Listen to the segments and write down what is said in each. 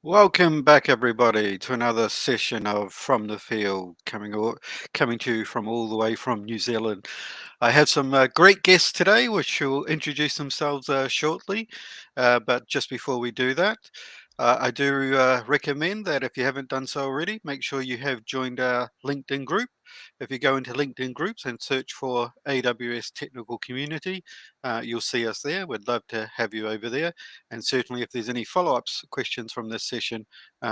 Welcome back, everybody, to another session of From the Field, coming to you from all the way from New Zealand. I have some great guests today, which will introduce themselves shortly. But just before we do that, I do recommend that if you haven't done so already, make sure you have joined our LinkedIn group. If you go into LinkedIn groups and search for AWS Technical Community, you'll see us there. We'd love to have you over there. And certainly, if there's any follow-ups questions from this session,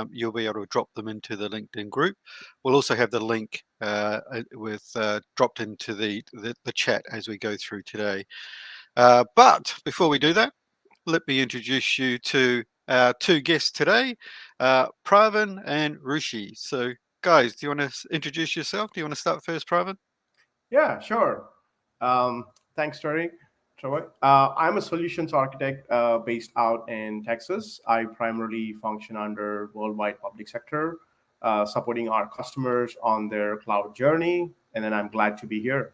you'll be able to drop them into the LinkedIn group. We'll also have the link dropped into the chat as we go through today. But before we do that, let me introduce you to our two guests today, Pravin and Rushi. So, guys, do you want to introduce yourself? Do you want to start first, Pravin? Yeah, sure. Thanks, Trevor. I'm a solutions architect based out in Texas. I primarily function under worldwide public sector, supporting our customers on their cloud journey. And then I'm glad to be here.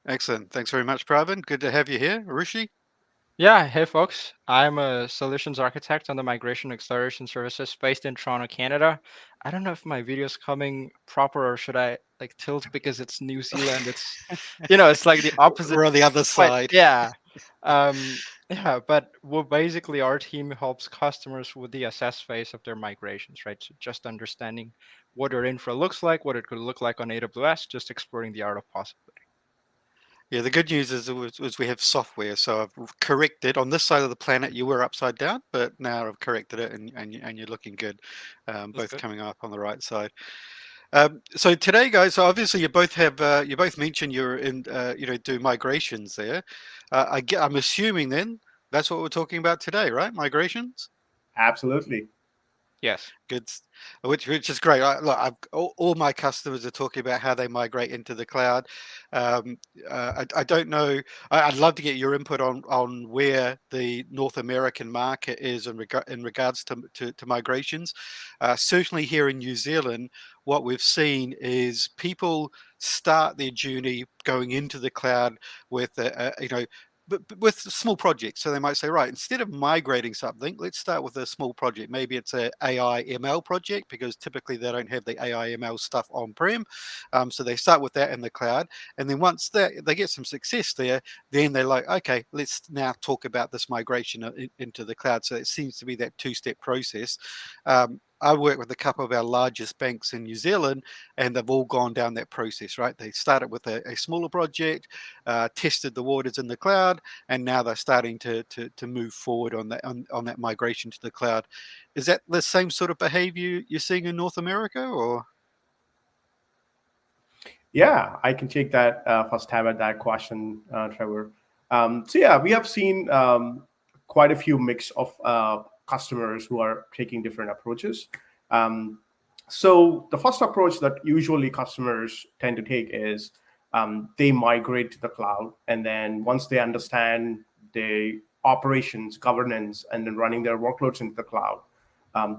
Excellent. Thanks very much, Pravin. Good to have you here. Rushi? Yeah, hey folks. I'm a solutions architect on the Migration Acceleration Services based in Toronto, Canada. I don't know if my video is coming proper or should I like tilt because it's New Zealand. It's like the opposite. We're on the other But side. yeah. Um, yeah, but basically our team helps customers with the assess phase of their migrations, right? So just understanding what their infra looks like, what it could look like on AWS, just exploring the art of possibility. Yeah, the good news is we have software, so I've corrected on this side of the planet. You were upside down, but now I've corrected it, and you're looking good, That's both good. coming up on the right side. So today, guys, so obviously you both mentioned you're in do migrations there. I'm assuming then that's what we're talking about today, right? Migrations. Absolutely. Yes. Good, which is great. Look, all my customers are talking about how they migrate into the cloud. Um, I don't know. I'd love to get your input on where the North American market is in regards to migrations. Certainly here in New Zealand, what we've seen is people start their journey going into the cloud with but with small projects. So they might say, right, instead of migrating something, let's start with a small project. Maybe it's a AI ML project because typically they don't have the AI ML stuff on prem. So they start with that in the cloud, and then once they get some success there, then they're like, okay, let's now talk about this migration into the cloud. So it seems to be that two-step process. I work with a couple of our largest banks in New Zealand, and they've all gone down that process, right? They started with a smaller project, tested the waters in the cloud, and now they're starting to move forward on that migration to the cloud. Is that the same sort of behavior you're seeing in North America, or? Yeah, I can take that first stab at that question, Trevor. So we have seen quite a few mix of customers who are taking different approaches. Um, so the first approach that usually customers tend to take is they migrate to the cloud, and then once they understand the operations, governance, and then running their workloads into the cloud,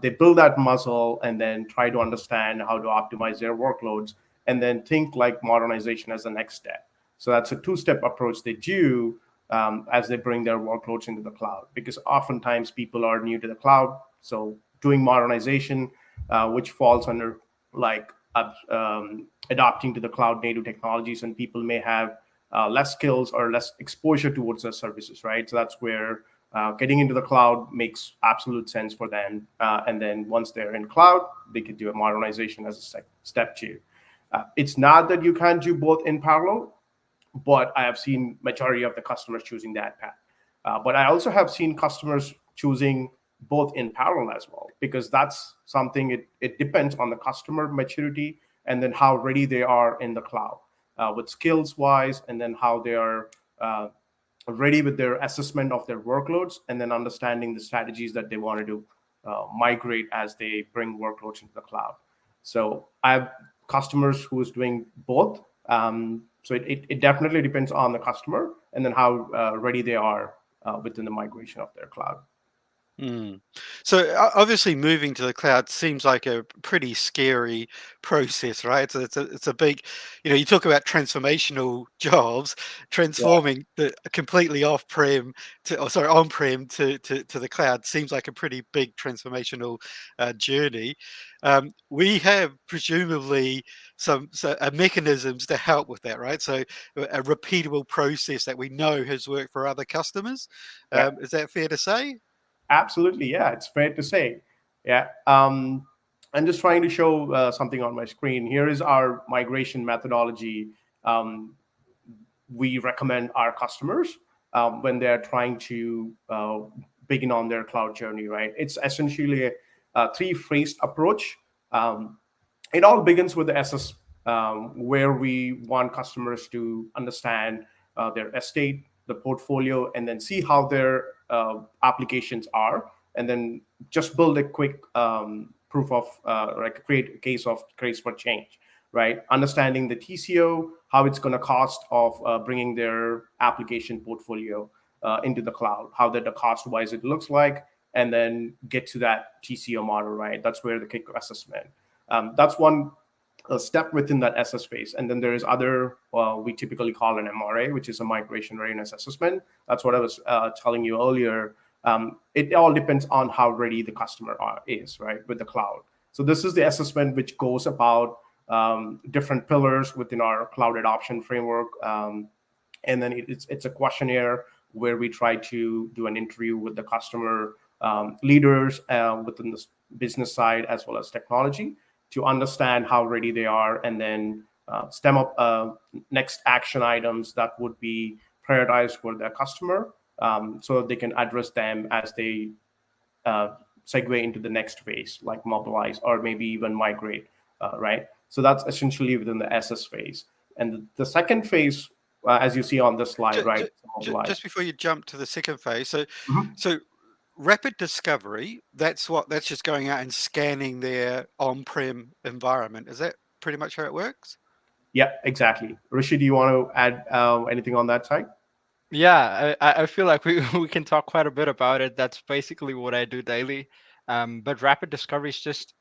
they build that muscle and then try to understand how to optimize their workloads and then think like modernization as the next step. So that's a two-step approach they do as they bring their workloads into the cloud, because oftentimes people are new to the cloud. So doing modernization, which falls under like adopting to the cloud native technologies, and people may have less skills or less exposure towards those services, right? So that's where getting into the cloud makes absolute sense for them. And then once they're in cloud, they could do a modernization as a step two. It's not that you can't do both in parallel, but I have seen majority of the customers choosing that path. But I also have seen customers choosing both in parallel as well, because that's something, it depends on the customer maturity and then how ready they are in the cloud with skills wise, and then how they are ready with their assessment of their workloads, and then understanding the strategies that they want to do migrate as they bring workloads into the cloud. So I have customers who is doing both. So it definitely depends on the customer and then how ready they are within the migration of their cloud. Mm. So obviously, moving to the cloud seems like a pretty scary process, right? So it's a big, you talk about transformational jobs, Yeah, transforming the completely off-prem on-prem to the cloud seems like a pretty big transformational journey. We have presumably mechanisms to help with that, right? So a repeatable process that we know has worked for other customers. yeah, Is that fair to say? absolutely. Yeah, it's fair to say. Yeah. I'm just trying to show something on my screen. Here is our migration methodology. Um, we recommend our customers when they're trying to begin on their cloud journey, right? It's essentially a three-phased approach. Um, it all begins with the SS, where we want customers to understand their estate, the portfolio, and then see how their applications are, and then just build a quick proof of like create a case for change, right? Understanding the TCO, how it's going to cost of bringing their application portfolio into the cloud, how that the cost wise it looks like, and then get to that TCO model, right? That's where the kick assessment. That's one step within that SS phase. And then there is other, we typically call an MRA, which is a migration readiness assessment. That's what I was telling you earlier. It all depends on how ready the customer is, right, with the cloud. So this is the assessment which goes about different pillars within our cloud adoption framework. And then it's a questionnaire where we try to do an interview with the customer leaders within the business side as well as technology to understand how ready they are, and then stem up next action items that would be prioritized for their customer, so that they can address them as they segue into the next phase, like mobilize or maybe even migrate, right? So that's essentially within the SS phase. And the second phase, as you see on this slide, Ju- right, ju- mobilize. just before you jump to the second phase, so Mhm. so rapid discovery, that's just going out and scanning their on-prem environment. Is that pretty much how it works? Yeah, exactly. Rishi, do you want to add anything on that side? Yeah, I feel like we we can talk quite a bit about it. That's basically what I do daily. But rapid discovery is just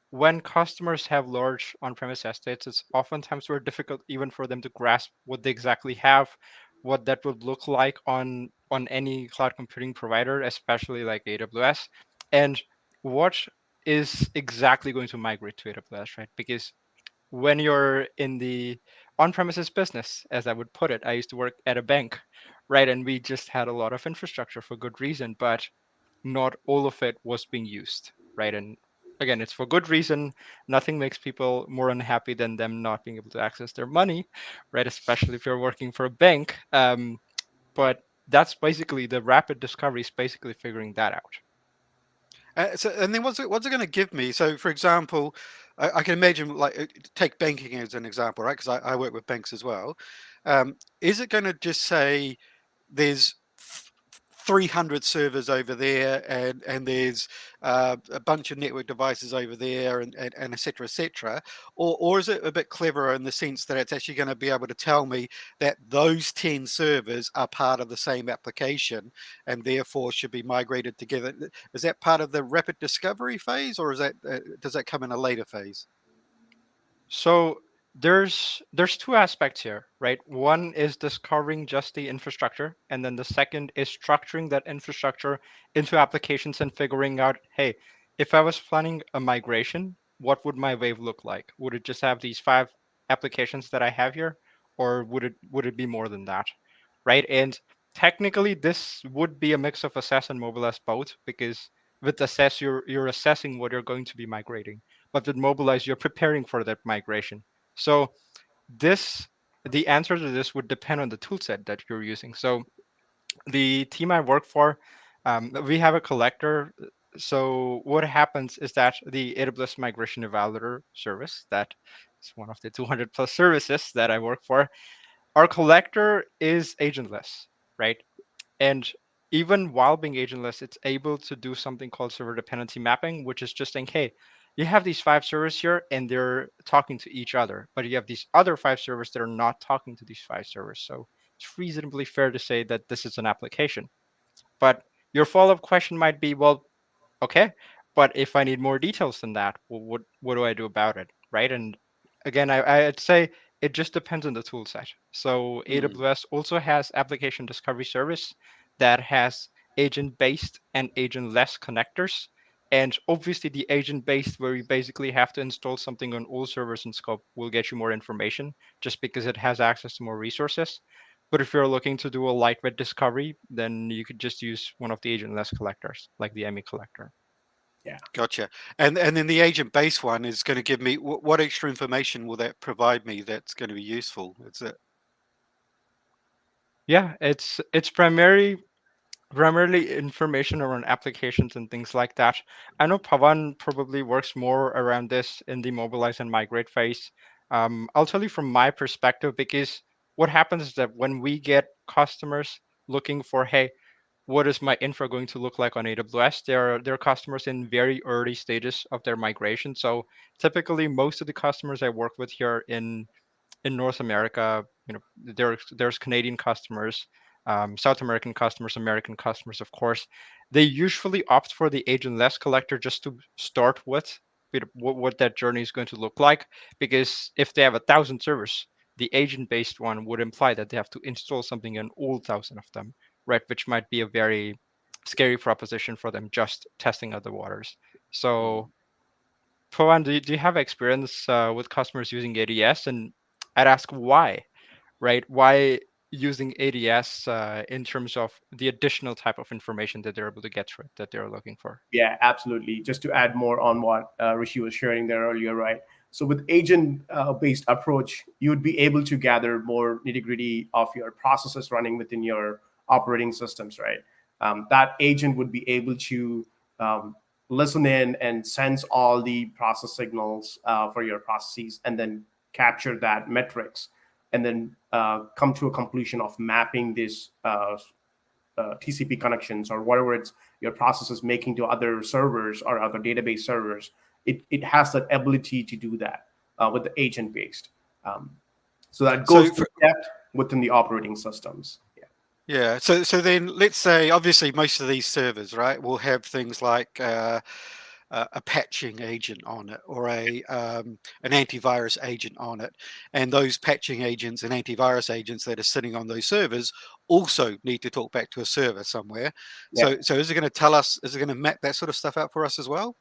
when customers have large on-premise estates, it's oftentimes very difficult even for them to grasp what they exactly have, what that would look like on any cloud computing provider, especially like AWS, and what is exactly going to migrate to AWS, right? Because when you're in the on-premises business, as I would put it, I used to work at a bank, right? And we just had a lot of infrastructure for good reason, but not all of it was being used, right? And again, it's for good reason. Nothing makes people more unhappy than them not being able to access their money, right? Especially if you're working for a bank. But that's basically the rapid discovery is basically figuring that out. And then what's it going to give me? So, for example, I can imagine like take banking as an example, right? Because I work with banks as well. Is it going to just say there's 300 servers over there, and there's a bunch of network devices over there, and et cetera, et cetera? Or is it a bit cleverer in the sense that it's actually going to be able to tell me that those 10 servers are part of the same application and therefore should be migrated together? Is that part of the rapid discovery phase, or does that come in a later phase? So there's two aspects here, right? One is discovering just the infrastructure, and then the second is structuring that infrastructure into applications and figuring out, hey, if I was planning a migration, what would my wave look like? Would it just have these five applications that I have here, or would it be more than that, right? And technically, this would be a mix of assess and mobilize both, because with assess, you're assessing what you're going to be migrating, but with mobilize, you're preparing for that migration. So this the answer to this would depend on the toolset that you're using. So the team I work for, we have a collector. So what happens is that the AWS Migration Evaluator service, that is one of the 200 plus services that I work for, our collector is agentless, right? And even while being agentless, it's able to do something called server dependency mapping, which is just saying, hey, you have these five servers here and they're talking to each other, but you have these other five servers that are not talking to these five servers. So it's reasonably fair to say that this is an application. But Your follow-up question might be, well, okay, but if I need more details than that, what do I do about it, right? And again, I'd say it just depends on the tool set. So AWS also has application discovery service that has agent-based and agent-less connectors. And obviously the agent-based, where you basically have to install something on all servers in scope, will get you more information just because it has access to more resources. But if you're looking to do a lightweight discovery, then you could just use one of the agent-less collectors, like the EMI collector. Gotcha. And then the agent base one is going to give me what extra information will that provide me that's going to be useful? Is it? Yeah, it's primarily information around applications and things like that. I know Pavan probably works more around this in the mobilize and migrate phase. I'll tell you from my perspective, because what happens is that when we get customers looking for, hey, what is my infra going to look like on AWS? They're customers in very early stages of their migration. So typically, most of the customers I work with here in North America, there's Canadian customers, South American customers, American customers, of course. They usually opt for the agentless collector just to start with what that journey is going to look like. Because if they have 1,000 servers, the agent-based one would imply that they have to install something in all 1,000 of them, right? Which might be a very scary proposition for them just testing out the waters. So, Pawan, do you have experience with customers using ADS? And I'd ask why, right? Why using ADS in terms of the additional type of information that they're able to get through it, that they're looking for? Yeah, absolutely. Just to add more on what Rishi was sharing there earlier, right? So with agent-based approach, you would be able to gather more nitty-gritty of your processes running within your operating systems, right? That agent would be able to listen in and sense all the process signals for your processes, and then capture that metrics, and then come to a conclusion of mapping this TCP connections or whatever it's your process is making to other servers or other database servers. It has that ability to do that with the agent based. So that So goes in depth within the operating systems. Yeah. yeah. So then let's say obviously most of these servers, right, will have things like a patching agent on it or an antivirus agent on it, and those patching agents and antivirus agents that are sitting on those servers also need to talk back to a server somewhere. Yeah. So is it going to tell us? Is it going to map that sort of stuff out for us as well?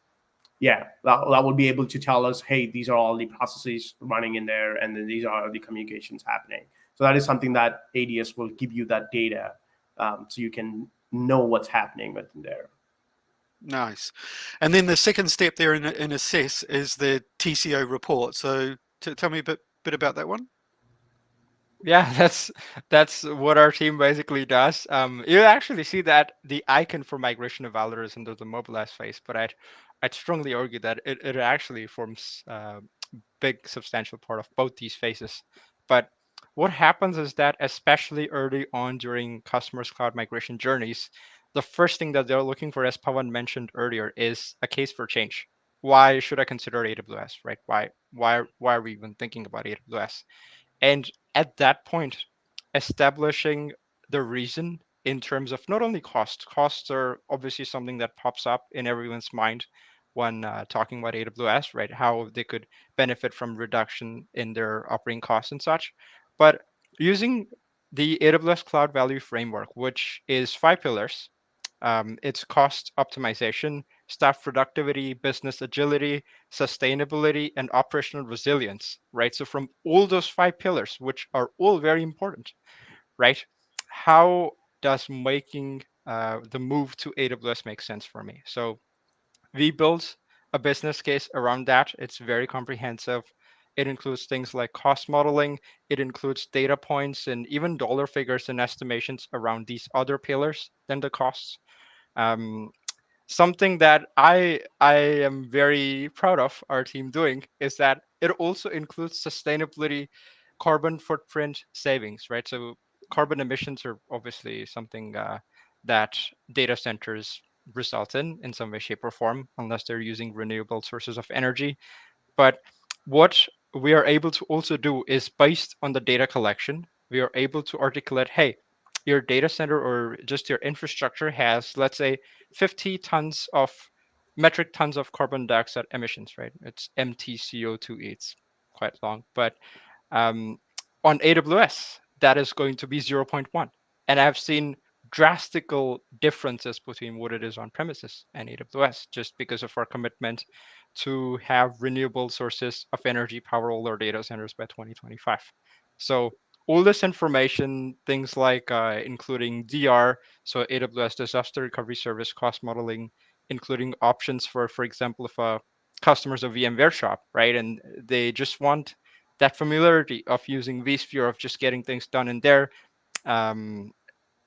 Yeah, that will be able to tell us, hey, these are all the processes running in there, and then these are the communications happening. So that is something that ADS will give you that data, so you can know what's happening within there. Nice. And then the second step there in assess is the TCO report. So tell me a bit about that one. Yeah, that's what our team basically does. You actually see that the icon for migration evaluator is under the mobilize phase, but I'd strongly argue that it actually forms a big substantial part of both these phases. But what happens is that especially early on during customers' cloud migration journeys, the first thing that they're looking for, as Pawan mentioned earlier, is a case for change. Why should I consider AWS, right? Why are we even thinking about AWS? And at that point, establishing the reason in terms of not only costs are obviously something that pops up in everyone's mind when talking about AWS, right? How they could benefit from reduction in their operating costs and such. But using the AWS Cloud Value Framework, which is 5 pillars, it's cost optimization, staff productivity, business agility, sustainability, and operational resilience, right? So from all those 5 pillars, which are all very important, right? How does making the move to AWS make sense for me? So we built a business case around that. It's very comprehensive. It includes things like cost modeling. It includes data points and even dollar figures and estimations around these other pillars than the costs. Um, Something that I am very proud of our team doing is that it also includes sustainability, carbon footprint savings, right? So carbon emissions are obviously something that data centers result in some way, shape, or form, unless they're using renewable sources of energy. But what we are able to also do is based on the data collection, we are able to articulate, hey, your data center or just your infrastructure has, let's say, 50 tons of metric tons of carbon dioxide emissions, right? It's MTCO2. It's quite long, but um, on AWS, that is going to be zero point 0.1. And I've seen drastical differences between what it is on premises and AWS just because of our commitment to have renewable sources of energy power all our data centers by 2025. So all this information, things like including DR, so AWS Disaster Recovery Service cost modeling, including options for example, if a customer's a VMware shop, right, and they just want that familiarity of using vSphere, of just getting things done in there, um,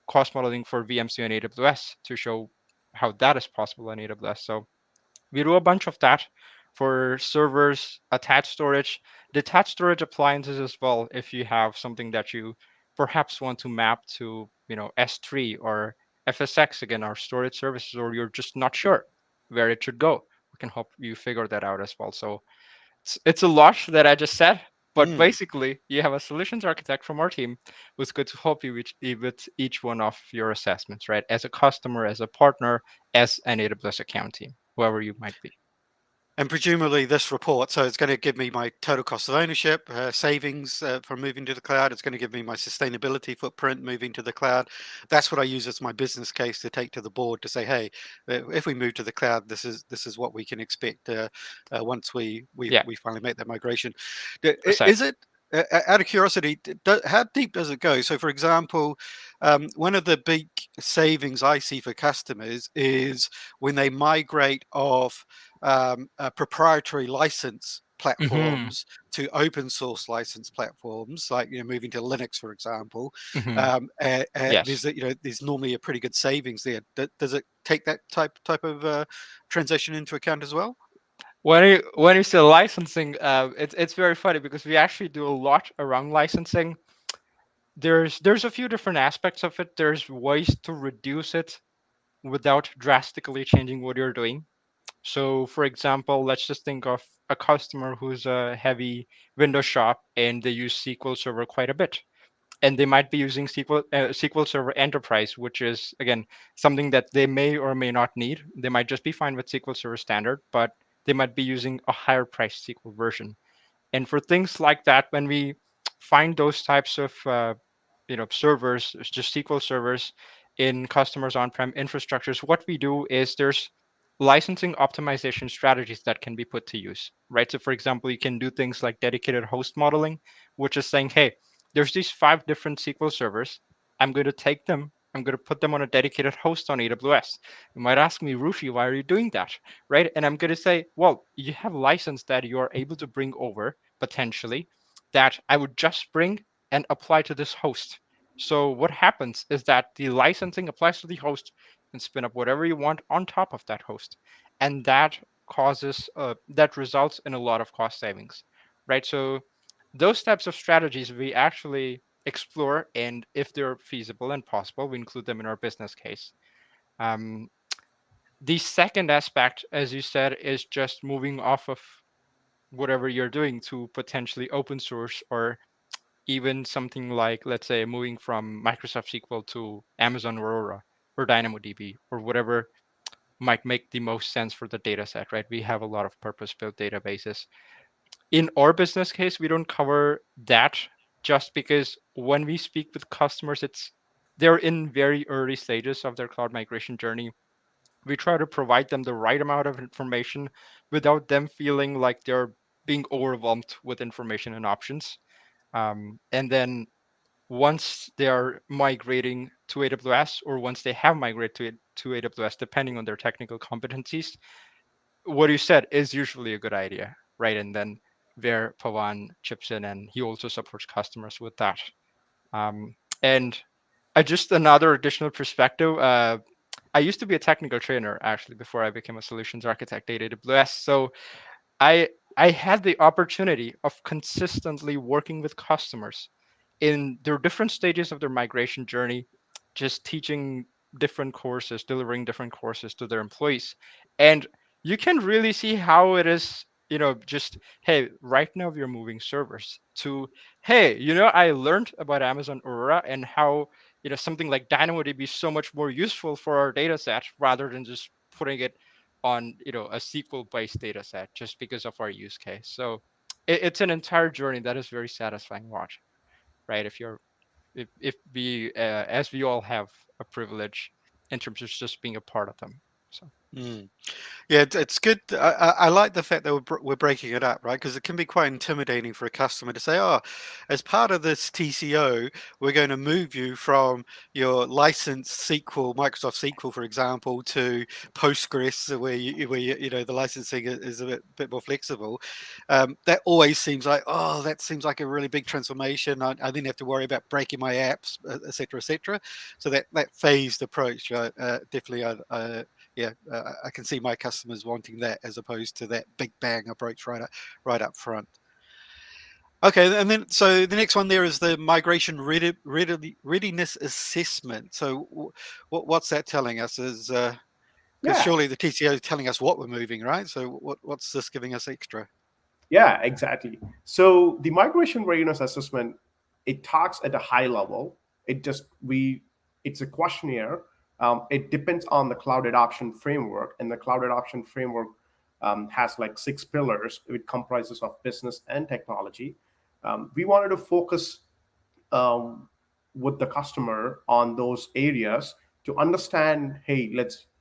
cost modeling for VMC on AWS to show how that is possible on AWS. So we do a bunch of that for servers, attached storage, detached storage appliances as well. If you have something that you perhaps want to map to, S3 or FSX, again, our storage services, or you're just not sure where it should go, we can help you figure that out as well. So it's a lot that I just said, but Mm. basically, you have a solutions architect from our team who's good to help you with each one of your assessments, right? As a customer, as a partner, as an AWS account team, whoever you might be. And presumably this report, so it's going to give me my total cost of ownership, savings from moving to the cloud. It's going to give me my sustainability footprint moving to the cloud. That's what I use as my business case to take to the board to say, hey, if we move to the cloud, this is what we can expect once we Yeah, finally make that migration. Is precisely. it out of curiosity, how deep does it go? So, for example, one of the big savings I see for customers is when they migrate off proprietary license Hmm. platforms to open source license platforms, like moving to Linux, for example. Hmm. Yes. There's normally a pretty good savings there. Does it take that type of transition into account as well? When you say licensing, it's very funny because we actually do a lot around licensing. There's a few different aspects of it. There's ways to reduce it without drastically changing what you're doing. So, for example, let's just think of a customer who's a heavy Windows shop and they use SQL Server quite a bit. And they might be using SQL Server Enterprise, which is, again, something that they may or may not need. They might just be fine with SQL Server Standard, but they might be using a higher priced SQL version. And for things like that, when we find those types of servers, just SQL servers in customers on-prem infrastructures, what we do is there's licensing optimization strategies that can be put to use, right? So for example, you can do things like dedicated host modeling, which is saying, hey, there's these 5 different SQL servers. I'm going to take them. I'm going to put them on a dedicated host on AWS. You might ask me, Rushi, why are you doing that? Right? And I'm going to say, well, you have license that you are able to bring over potentially that I would just bring and apply to this host. So what happens is that the licensing applies to the host and spin up whatever you want on top of that host, and that results in a lot of cost savings, right? So those types of strategies we actually explore, and if they're feasible and possible, we include them in our business case. Um, the second aspect, as you said, is just moving off of whatever you're doing to potentially open source, or even something like, let's say, moving from Microsoft SQL to Amazon Aurora or DynamoDB or whatever might make the most sense for the data set, right? We have a lot of purpose-built databases. In our business case, we don't cover that just because when we speak with customers, they're in very early stages of their cloud migration journey. We try to provide them the right amount of information without them feeling like they're being overwhelmed with information and options. And then once they are migrating to AWS, or once they have migrated to AWS, depending on their technical competencies, what you said is usually a good idea, right? And then where Pawan chips in, and he also supports customers with that. And just another additional perspective. I used to be a technical trainer actually before I became a solutions architect at AWS. So I I had the opportunity of consistently working with customers in their different stages of their migration journey, just teaching different courses, delivering different courses to their employees. And you can really see how it is, just, hey, right now we're moving servers to, hey, I learned about Amazon Aurora and how, something like DynamoDB so much more useful for our data set rather than just putting it on a SQL-based data set just because of our use case. So it's an entire journey that is very satisfying watch, right? If we as we all have a privilege in terms of just being a part of them. So. Mm. Yeah, it's good. I like the fact that we're breaking it up, right? Because it can be quite intimidating for a customer to say, "Oh, as part of this TCO, we're going to move you from your licensed SQL, Microsoft SQL, for example, to Postgres, where the licensing is a bit more flexible." That always seems like, oh, that seems like a really big transformation. I then have to worry about breaking my apps, et cetera, et cetera. So that phased approach, definitely, I can see my customers wanting that as opposed to that big bang approach right up front. Okay, and then so the next one there is the migration readiness assessment. So what's that telling us? Is because Yeah, surely the TCO is telling us what we're moving, right? So what's this giving us extra? yeah, exactly. So the migration readiness assessment, it talks at a high level. It's a questionnaire. It depends on the cloud adoption framework, and the cloud adoption framework has like 6 pillars. It comprises of business and technology. We wanted to focus um, with the customer on those areas to understand. Hey,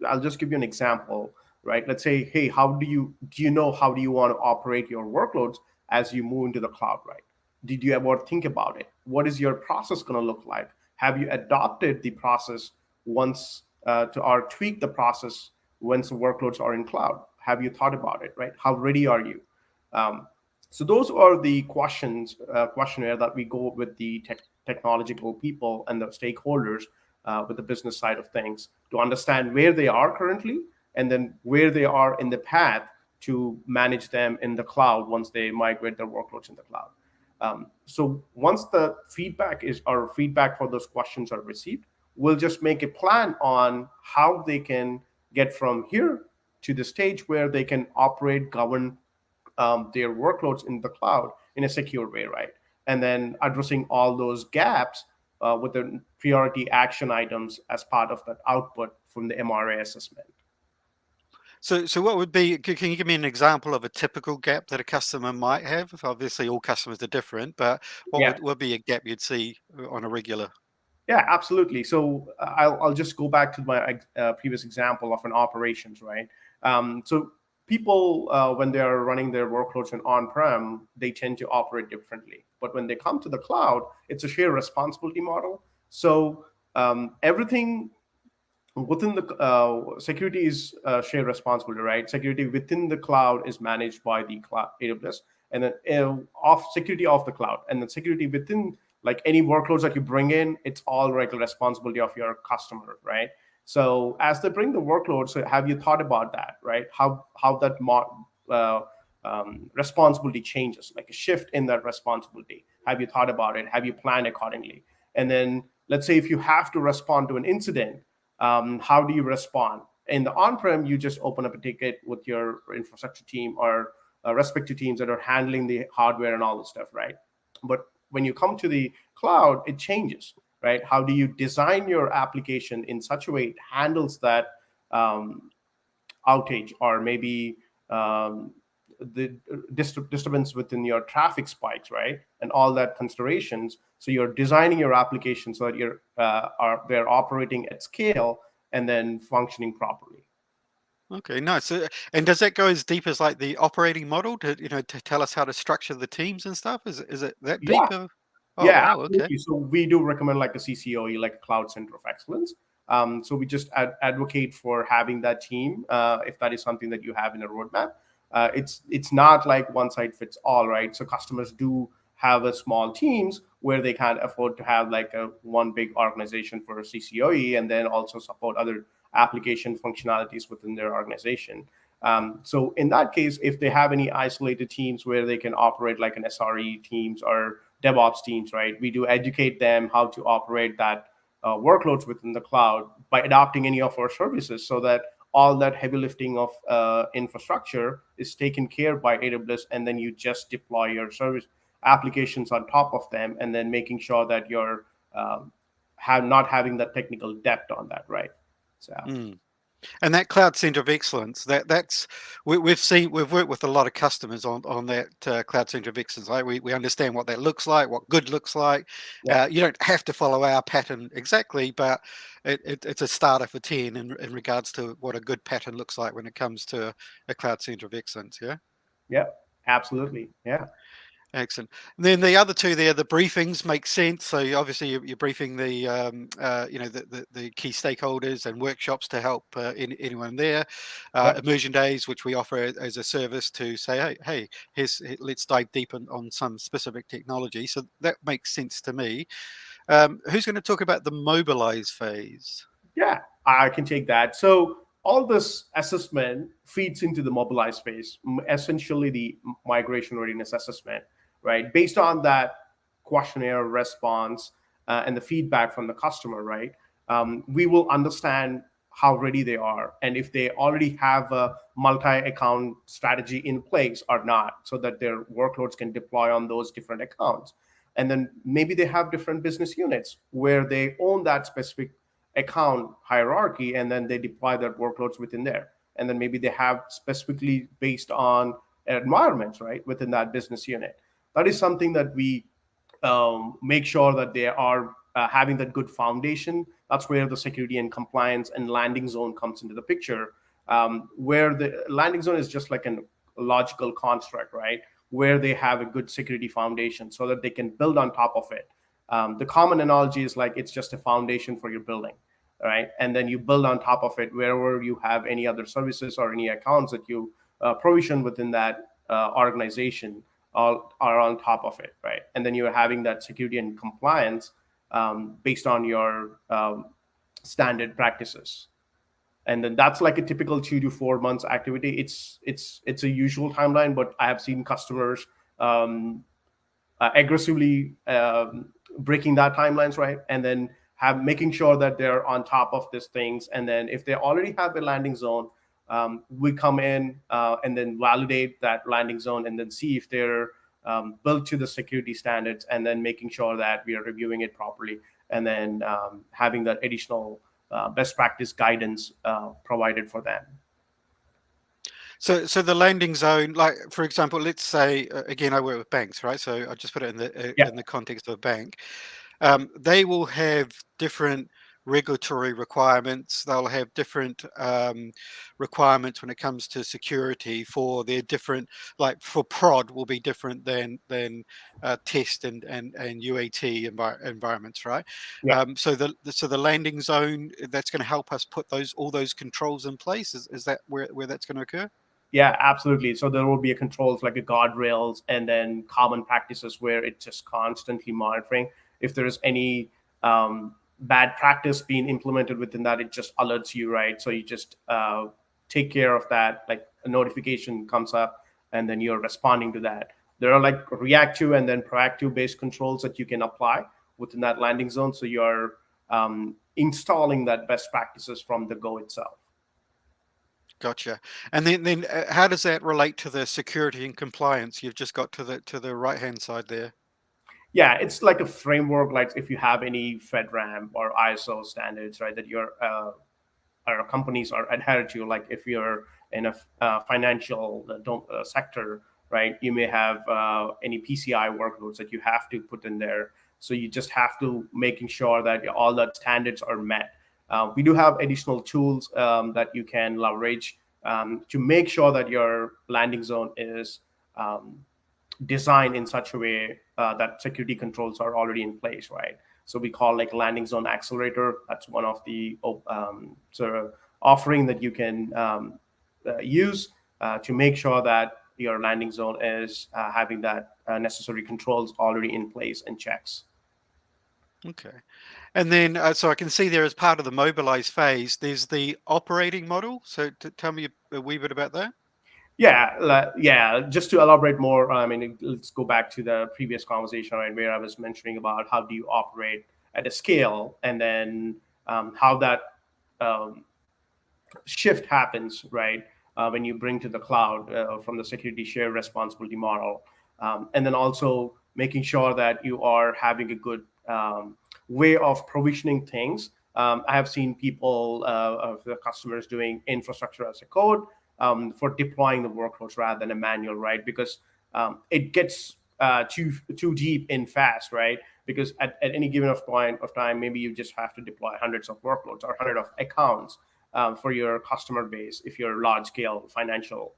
I'll just give you an example, right? Let's say, hey, how do you want to operate your workloads as you move into the cloud, right? Did you ever think about it? What is your process going to look like? Have you adopted the process once or tweak the process once the workloads are in cloud? Have you thought about it, right? How ready are you? um, so those are the questionnaire that we go with the technological people and the stakeholders with the business side of things to understand where they are currently and then where they are in the path to manage them in the cloud once they migrate their workloads in the cloud. So once the feedback for those questions are received, we'll just make a plan on how they can get from here to the stage where they can operate, govern their workloads in the cloud in a secure way, right? And then addressing all those gaps with the priority action items as part of that output from the MRA assessment. So what would be? Can you give me an example of a typical gap that a customer might have? Obviously, all customers are different, but what Yeah, would be a gap you'd see on a regular? yeah, absolutely. So I'll just go back to my previous example of an operations, right? So people, when they are running their workloads in on-prem, they tend to operate differently. But when they come to the cloud, it's a shared responsibility model. So everything within the security is shared responsibility, right? Security within the cloud is managed by the cloud AWS, and then off security off the cloud, and then security within, like any workloads that you bring in, it's all regular responsibility of your customer, right? So as they bring the workloads, so have you thought about that, right? How that responsibility changes, like a shift in that responsibility. Have you thought about it? Have you planned accordingly? And then let's say if you have to respond to an incident, how do you respond? In the on-prem, you just open up a ticket with your infrastructure team or respective teams that are handling the hardware and all the stuff, right? But when you come to the cloud, it changes, right? How do you design your application in such a way it handles that um, outage, or maybe the disturbance within your traffic spikes, right? And all that considerations. So you're designing your application so that they're operating at scale and then functioning properly. Okay, nice. And does that go as deep as like the operating model to tell us how to structure the teams and stuff? Is it that Yeah, deep? Oh yeah, wow. Okay. absolutely. So we do recommend like a CCOE, like a Cloud Center of Excellence. So we just advocate for having that team if that is something that you have in a roadmap. It's not like one size fits all, right? So customers do have a small teams where they can't afford to have like a one big organization for a CCOE and then also support other application functionalities within their organization. So in that case, if they have any isolated teams where they can operate like an SRE teams or DevOps teams, right? We do educate them how to operate that workloads within the cloud by adopting any of our services, so that all that heavy lifting of infrastructure is taken care by AWS, and then you just deploy your service applications on top of them, and then making sure that you're not having that technical depth on that, right? So And that cloud center of excellence, that's we've worked with a lot of customers on that cloud center of excellence. Like we understand what that looks like, what good looks like. yeah. You don't have to follow our pattern exactly, but it's a starter for 10 in regards to what a good pattern looks like when it comes to a cloud center of excellence. Yeah. Yeah, absolutely. Yeah. Excellent. And then the other two there, the briefings make sense. So obviously you're briefing the the key stakeholders and workshops to help anyone there. Yeah. Immersion days, which we offer as a service to say, hey, let's dive deep on some specific technology. So that makes sense to me. Who's going to talk about the mobilize phase? Yeah, I can take that. So all this assessment feeds into the mobilize phase, essentially the migration readiness assessment, right? Based on that questionnaire response and the feedback from the customer, right? We will understand how ready they are and if they already have a multi-account strategy in place or not, so that their workloads can deploy on those different accounts. And then maybe they have different business units where they own that specific account hierarchy, and then they deploy their workloads within there. And then maybe they have specifically based on environments, right, within that business unit. That is something that we make sure that they are having that good foundation. That's where the security and compliance and landing zone comes into the picture, where the landing zone is just like a logical construct, right, where they have a good security foundation so that they can build on top of it. The common analogy is like it's just a foundation for your building, right? And then you build on top of it wherever you have any other services or any accounts that you provision within that organization are on top of it, right? And then you're having that security and compliance based on your standard practices. And then that's like a typical 2 to 4 months activity. It's a usual timeline, but I have seen customers aggressively breaking that timelines, right? And then making sure that they're on top of these things. And then if they already have a landing zone, we come in and then validate that landing zone and then see if they're built to the security standards, and then making sure that we are reviewing it properly, and then having that additional best practice guidance provided for them. So the landing zone, like for example, let's say again, I work with banks, right? So I just put it in the context of a bank. They will have different regulatory requirements. They'll have different requirements when it comes to security for their different, like for prod will be different than test and UAT environments, right? Yeah. So the landing zone, that's going to help us put all those controls in place. Is that where that's going to occur? Yeah, absolutely. So there will be a controls like a guardrails and then common practices where it's just constantly monitoring. If there is any bad practice being implemented within that, it just alerts you, right? So you just take care of that. Like a notification comes up and then you're responding to that. There are like reactive and then proactive based controls that you can apply within that landing zone. So you're installing that best practices from the go itself. Gotcha. And then how does that relate to the security and compliance you've just got to the right hand side there? Yeah, it's like a framework. Like if you have any FedRAMP or ISO standards, right, that your our companies are adhered to. Like if you're in a financial sector, right, you may have any PCI workloads that you have to put in there. So you just have to making sure that all the standards are met. We do have additional tools that you can leverage to make sure that your landing zone is designed in such a way that security controls are already in place, right? So we call like landing zone accelerator. That's one of the sort of offering that you can use to make sure that your landing zone is having that necessary controls already in place and checks. Okay. And then, so I can see there as part of the mobilize phase, there's the operating model. So tell me a wee bit about that. Yeah. Just to elaborate more, I mean, let's go back to the previous conversation, right, where I was mentioning about how do you operate at a scale, and then how that shift happens, right, when you bring to the cloud from the security share responsibility model, and then also making sure that you are having a good way of provisioning things. I have seen people, of the customers, doing infrastructure as a code for deploying the workloads rather than a manual, right? Because it gets too deep in fast, right? Because at any given point of time, maybe you just have to deploy hundreds of workloads or hundred of accounts for your customer base. If you're a large scale financial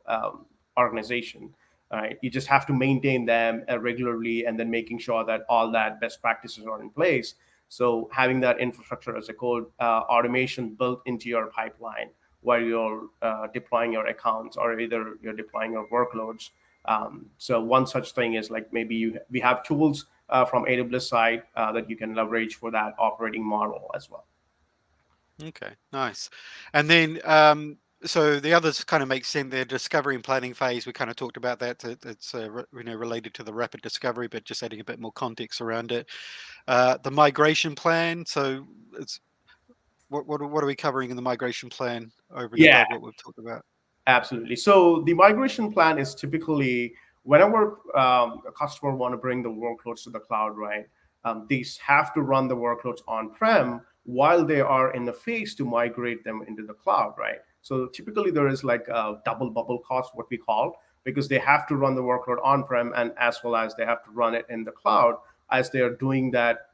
organization, right, you just have to maintain them regularly, and then making sure that all that best practices are in place. So having that infrastructure as a code automation built into your pipeline while you're deploying your accounts, or either you're deploying your workloads. So one such thing is, like, maybe we have tools from AWS side that you can leverage for that operating model as well. Okay, nice. And then, so the others kind of make sense. Their discovery and planning phase, we kind of talked about that. It's related to the rapid discovery, but just adding a bit more context around it. The migration plan. So it's what are we covering in the migration plan over and Yeah, above what we've talked about? absolutely. So the migration plan is typically whenever a customer want to bring the workloads to the cloud, right? These have to run the workloads on-prem while they are in the phase to migrate them into the cloud, right? So typically there is like a double bubble cost, what we call, because they have to run the workload on-prem, and as well as they have to run it in the cloud as they are doing that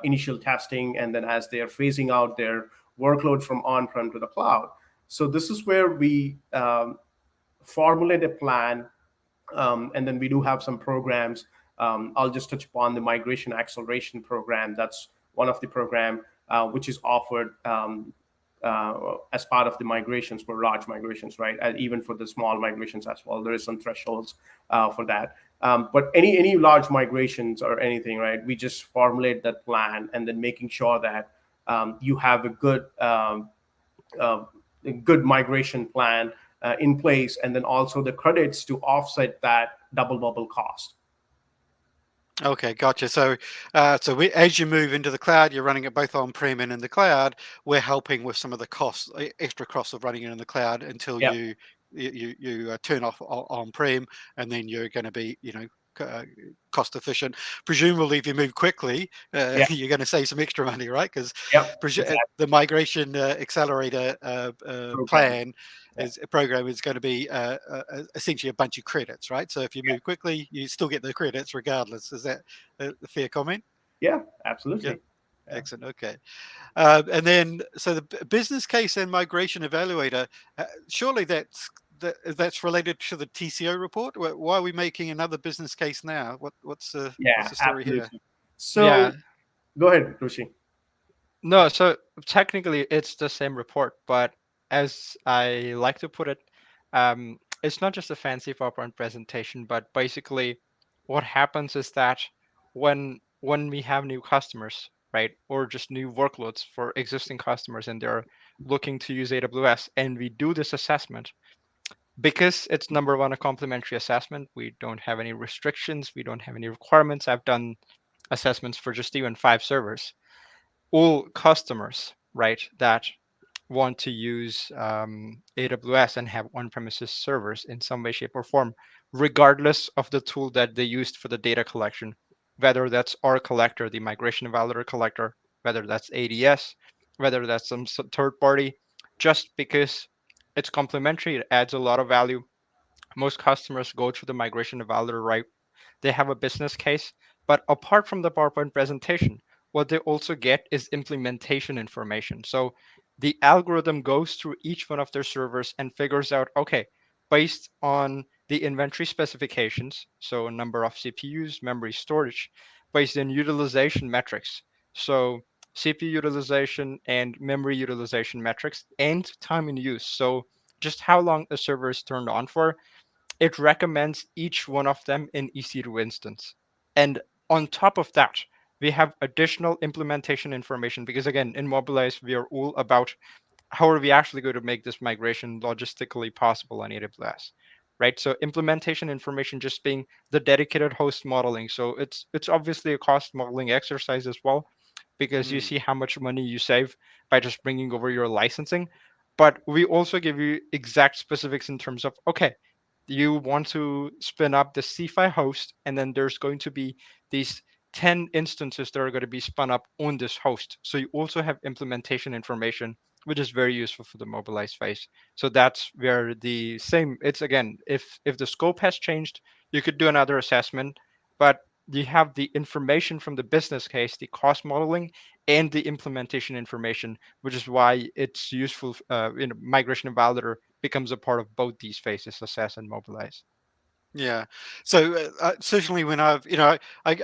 initial testing, and then as they are phasing out their workloads from on-prem to the cloud. So this is where we formulate a plan, and then we do have some programs. I'll just touch upon the migration acceleration program. That's one of the program which is offered as part of the migrations for large migrations, right? And even for the small migrations as well, there is some thresholds for that. But any large migrations or anything, right? We just formulate that plan, and then making sure that you have a good migration plan in place, and then also the credits to offset that double bubble cost. Okay, gotcha. So, as you move into the cloud, you're running it both on-prem and in the cloud. We're helping with some of the costs, extra costs of running it in the cloud until Yeah. you turn off on-prem, and then you're going to be, cost efficient. Presumably, if you move quickly, Yeah. you're going to save some extra money, right? Because Yep. Exactly. the migration accelerator Program. plan Yeah. program is going to be essentially a bunch of credits, right? So if you move quickly, you still get the credits regardless. Is that a fair comment? Yeah, absolutely. Yeah. Yeah. Excellent. Okay. And then, so the business case and migration evaluator, surely that's related to the TCO report. Why are we making another business case now? What's the Yeah, story here? absolutely. So Yeah. go ahead, Rushi. No, so technically it's the same report, but as I like to put it, it's not just a fancy PowerPoint presentation, but basically what happens is that when we have new customers, right, or just new workloads for existing customers and they're looking to use AWS, and we do this assessment, because it's number one, a complimentary assessment, we don't have any restrictions, we don't have any requirements. I've done assessments for just even 5 servers. All customers, right, that want to use AWS and have on-premises servers in some way, shape, or form, regardless of the tool that they used for the data collection, whether that's our collector, the migration evaluator collector, whether that's ADS, whether that's some third party, just because it's complementary, it adds a lot of value. Most customers go through the migration evaluator, right? They have a business case, but apart from the PowerPoint presentation, what they also get is implementation information. So the algorithm goes through each one of their servers and figures out, okay, based on the inventory specifications, so number of CPUs, memory storage, based on utilization metrics. So CPU utilization and memory utilization metrics and time in use. So just how long a server is turned on for, it recommends each one of them in EC2 instance. And on top of that, we have additional implementation information because again, in Mobilize, we are all about how are we actually going to make this migration logistically possible on AWS, right? So implementation information just being the dedicated host modeling. So it's obviously a cost modeling exercise as well, because you see how much money you save by just bringing over your licensing. But we also give you exact specifics in terms of, okay, you want to spin up the CFI host, and then there's going to be these 10 instances that are going to be spun up on this host. So you also have implementation information, which is very useful for the mobilize phase. So that's where the same, it's again, if the scope has changed, you could do another assessment, but you have the information from the business case, the cost modeling, and the implementation information, which is why it's useful. Migration and validator becomes a part of both these phases, assess and mobilize. Yeah. So certainly when I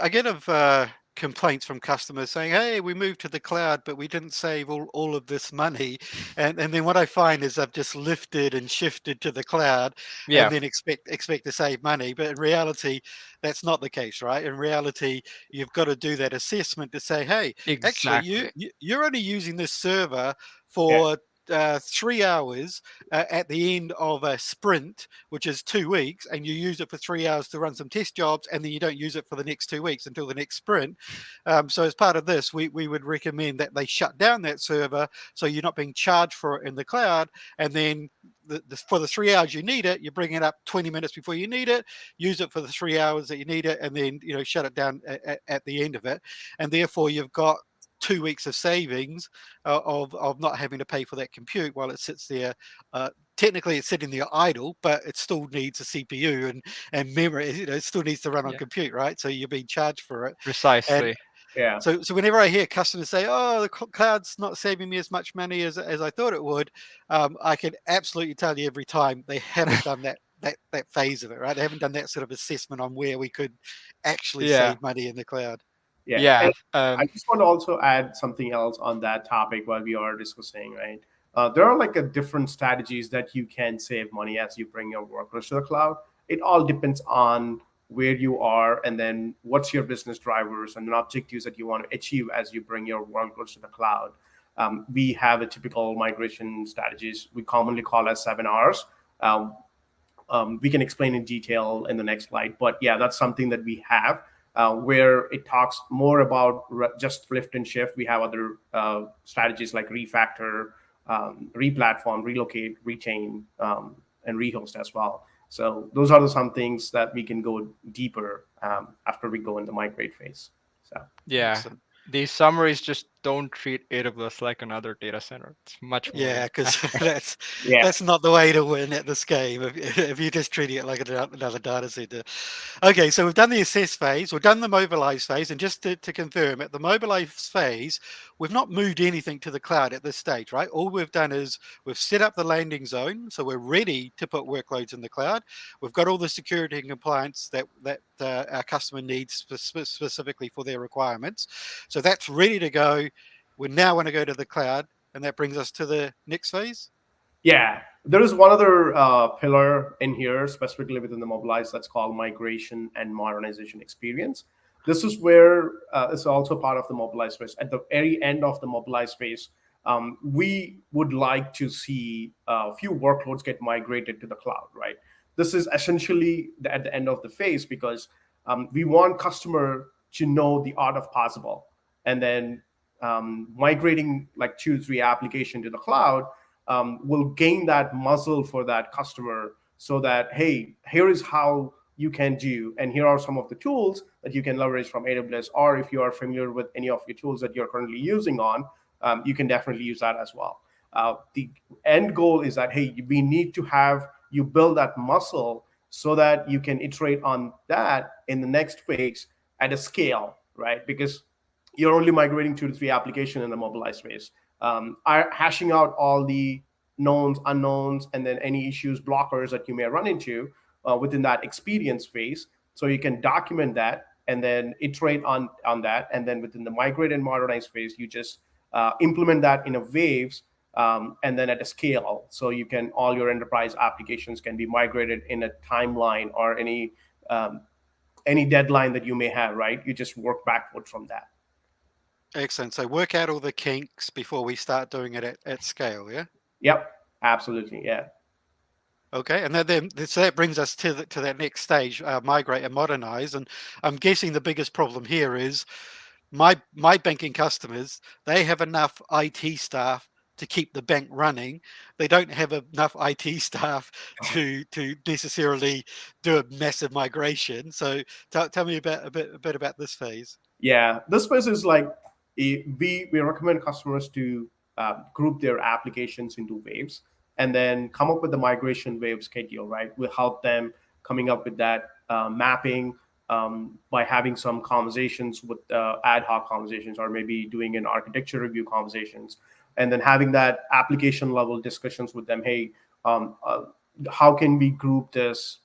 get of complaints from customers saying, "Hey, we moved to the cloud, but we didn't save all of this money," and then what I find is I've just lifted and shifted to the cloud, Yeah, and then expect to save money. But in reality, that's not the case, right? In reality, you've got to do that assessment to say, "Hey, actually, exactly. you're only using this server Yeah. for 3 hours at the end of a sprint, which is 2 weeks, and you use it for 3 hours to run some test jobs, and then you don't use it for the next 2 weeks until the next sprint. So as part of this, we would recommend that they shut down that server so you're not being charged for it in the cloud, and then for the 3 hours you need it, you bring it up 20 minutes before you need it, use it for the 3 hours that you need it, and then shut it down at the end of it, and therefore you've got 2 weeks of savings of not having to pay for that compute while it sits there. Technically, it's sitting there idle, but it still needs a CPU and memory. It still needs to run on Yeah, compute, right? So you're being charged for it. And precisely. Yeah. so whenever I hear customers say, "Oh, the cloud's not saving me as much money as I thought it would," I can absolutely tell you every time they haven't done that phase of it, right? They haven't done that sort of assessment on where we could actually Yeah, save money in the cloud. Yeah. yeah. And I just want to also add something else on that topic while we are discussing, right? There are like a different strategies that you can save money as you bring your workloads to the cloud. It all depends on where you are and then what's your business drivers and the objectives that you want to achieve as you bring your workloads to the cloud. We have a typical migration strategies we commonly call as 7 Rs. Um, we can explain in detail in the next slide. But yeah, that's something that we have where it talks more about just lift and shift. We have other strategies like refactor, replatform, relocate, retain, and rehost as well. So those are some things that we can go deeper after we go in the migrate phase. So Yeah, Excellent. these summaries just don't treat AWS like another data center. It's much more Yeah, than because that. yeah, that's not the way to win at this game if you're just treating it like another data center. Okay, so we've done the assess phase, we've done the mobilize phase, and just to confirm, at the mobilize phase, we've not moved anything to the cloud at this stage, right? All we've done is we've set up the landing zone, so we're ready to put workloads in the cloud. We've got all the security and compliance that our customer needs specifically for their requirements. So that's ready to go. We now want to go to the cloud. And that brings us to the next phase. yeah. There is one other pillar in here, specifically within the Mobilize, that's called migration and modernization experience. This is where it's also part of the Mobilize phase. At the very end of the Mobilize phase, we would like to see a few workloads get migrated to the cloud, right? This is essentially at the end of the phase because we want customer to know the art of possible, and then migrating like 2 3 application to the cloud will gain that muscle for that customer, so that, hey, here is how you can do, and here are some of the tools that you can leverage from AWS, or if you are familiar with any of your tools that you're currently using on, you can definitely use that as well. The end goal is that, hey, we need to have you build that muscle so that you can iterate on that in the next phase at a scale, right? Because you're only migrating 2 to 3 application in the mobilized phase. Are hashing out all the knowns, unknowns, and then any issues, blockers that you may run into within that experience phase. So you can document that and then iterate on that. And then within the migrate and modernize phase, you just implement that in a waves and then at a scale. So you can, all your enterprise applications can be migrated in a timeline or any deadline that you may have, right? You just work backward from that. Excellent. So work out all the kinks before we start doing it at scale, yeah? Yep, absolutely, yeah. Okay, and then so that brings us to that next stage, migrate and modernize. And I'm guessing the biggest problem here is my banking customers, they have enough IT staff to keep the bank running. They don't have enough IT staff to necessarily do a massive migration. So tell me about a bit about this phase. Yeah, this phase is like we recommend customers to group their applications into waves and then come up with the migration wave schedule. Right, we help them coming up with that mapping by having some conversations with ad hoc conversations, or maybe doing an architecture review conversations, and then having that application level discussions with them. Hey, um, uh, how can we group this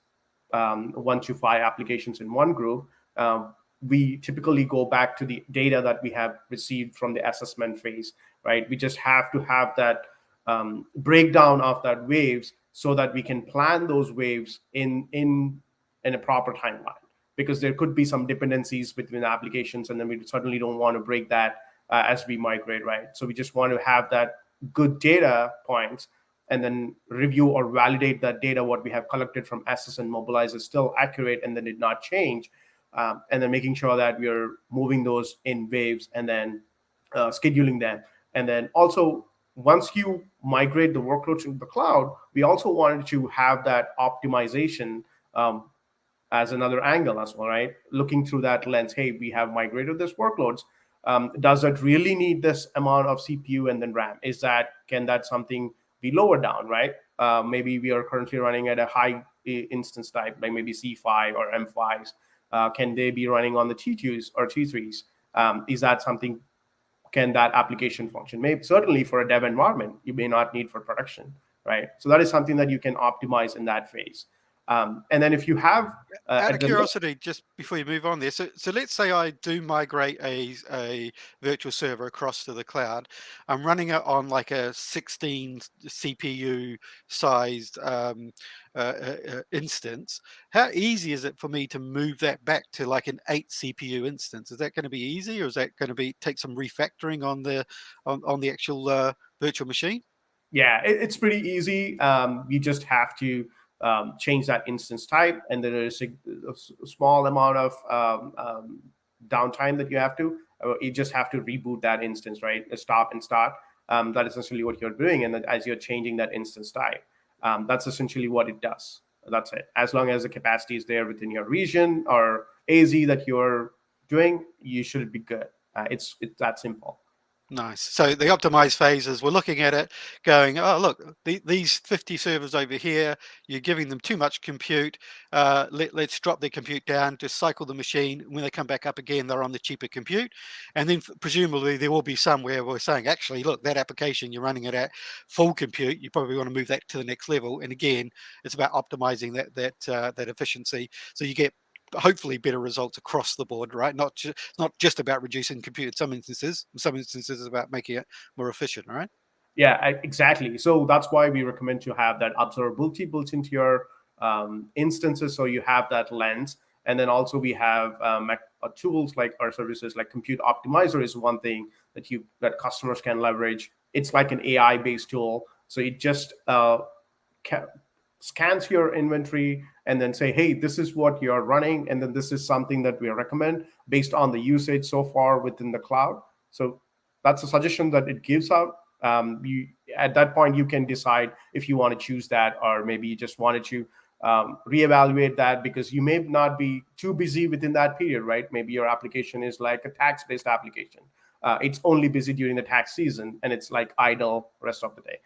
1 to 5 applications in one group? We typically go back to the data that we have received from the assessment phase, right? We just have to have that breakdown of that waves so that we can plan those waves in a proper timeline, because there could be some dependencies between applications, and then we certainly don't want to break that as we migrate, right? So we just want to have that good data points, and then review or validate that data what we have collected from Assess and Mobilize is still accurate and then did not change, and then making sure that we are moving those in waves and then scheduling them. And then also, once you migrate the workloads into the cloud, we also wanted to have that optimization as another angle as well, right? Looking through that lens, hey, we have migrated this workloads. Does it really need this amount of CPU and then RAM? Can that something be lowered down, right? Maybe we are currently running at a high instance type, like maybe C5 or M5s. Can they be running on the T2s or T3s? Is that something? Can that application function? Maybe certainly for a dev environment, you may not need for production, right? So that is something that you can optimize in that phase. And then if you have out of curiosity, just before you move on there, so let's say I do migrate a virtual server across to the cloud. I'm running it on like a 16 CPU sized instance. How easy is it for me to move that back to like an 8 CPU instance? Is that going to be easy, or is that going to be take some refactoring on the actual virtual machine? Yeah, it's pretty easy. You just have to change that instance type, and there is a small amount of downtime that you have to. You just have to reboot that instance, right? Stop and start. That is essentially what you're doing, and then as you're changing that instance type, that's essentially what it does. That's it. As long as the capacity is there within your region or AZ that you're doing, you should be good. It's that simple. Nice. So the optimized phases, we're looking at it going, oh, look, these 50 servers over here, you're giving them too much compute. Let's drop their compute down, just cycle the machine. When they come back up again, they're on the cheaper compute. And then presumably there will be somewhere we're saying, actually, look, that application, you're running it at full compute. You probably want to move that to the next level. And again, it's about optimizing that efficiency. So you get hopefully better results across the board, right? Not just about reducing compute in some instances. In some instances, it's about making it more efficient, right? Yeah, exactly. So that's why we recommend to have that observability built into your instances, so you have that lens. And then also we have tools like our services, like Compute Optimizer is one thing that customers can leverage. It's like an AI based tool, so it just scans your inventory and then say, hey, this is what you're running, and then this is something that we recommend based on the usage so far within the cloud. So that's a suggestion that it gives out. You at that point you can decide if you want to choose that, or maybe you just wanted to reevaluate that because you may not be too busy within that period, right? Maybe your application is like a tax-based application. It's only busy during the tax season, and it's like idle rest of the day.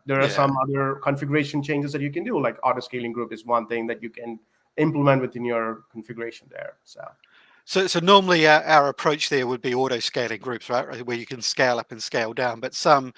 There are some other configuration changes that you can do, like auto scaling group is one thing that you can implement within your configuration there. So normally our approach there would be auto scaling groups, right, where you can scale up and scale down. But some